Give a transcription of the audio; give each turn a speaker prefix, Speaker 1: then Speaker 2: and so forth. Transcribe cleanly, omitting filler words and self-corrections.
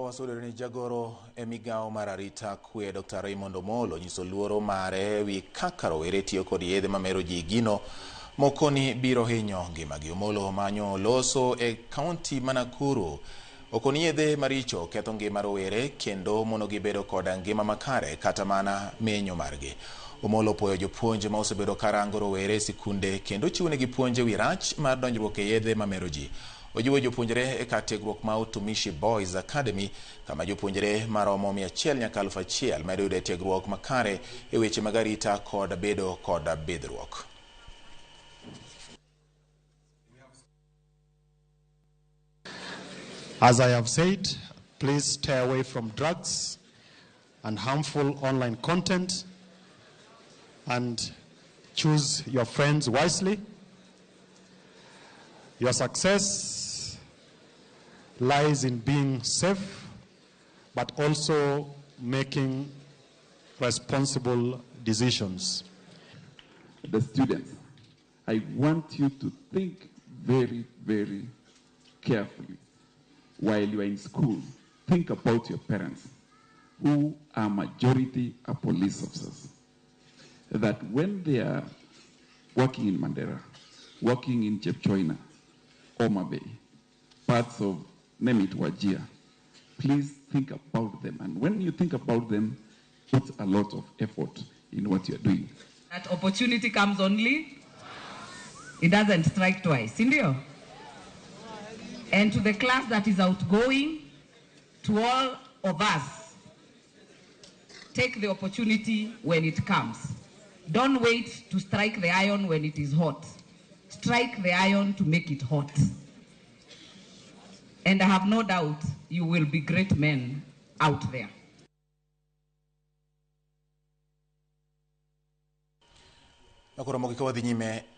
Speaker 1: Kawasudore ni jagoro emigao mararita kwe Dr. Raymond Omolo nyiso luoro mare wi kaka rowere tiyo kod yedhe mamero ji gino mokoni biro hinyo ngimagi. Omolo manyo loso e kaunti ma Nakuru okoni yedhe maricho ketho ngima rowere kendo mono gibedo kod ngima makare kata mana menyo margi. Omolo puoyo jopuonje ma osebedo karango rowere sikunde kendo chiwo negi puonje wi rach mar donjruok e yedhe mamero ji. Ojiwo jopuonjre e kar tiegruok ma Utumishi Boys Academy kama jopuonjre maromo 100 nyaka 1000 medo yudo tiegruok makare e weche mag arita kod bedo kod bidhruok.
Speaker 2: As I have said, please stay away from drugs and harmful online content and choose your friends wisely. Your success lies in being safe, but also making responsible decisions.
Speaker 3: The students, I want you to think very, very carefully. While you are in school, think about your parents, who are majority are police officers. That when they are working in Mandera, working in Chepchoina, Homa Bay, parts of, name it, Wajir, please think about them. And when you think about them, put a lot of effort in what you're doing.
Speaker 4: That opportunity comes only, it doesn't strike twice, Indio. And to the class that is outgoing, to all of us, take the opportunity when it comes. Don't wait to strike the iron when it is hot. Strike the iron to make it hot. And I have no doubt you will be great men out there.
Speaker 1: Nakura mogika wadhi nyime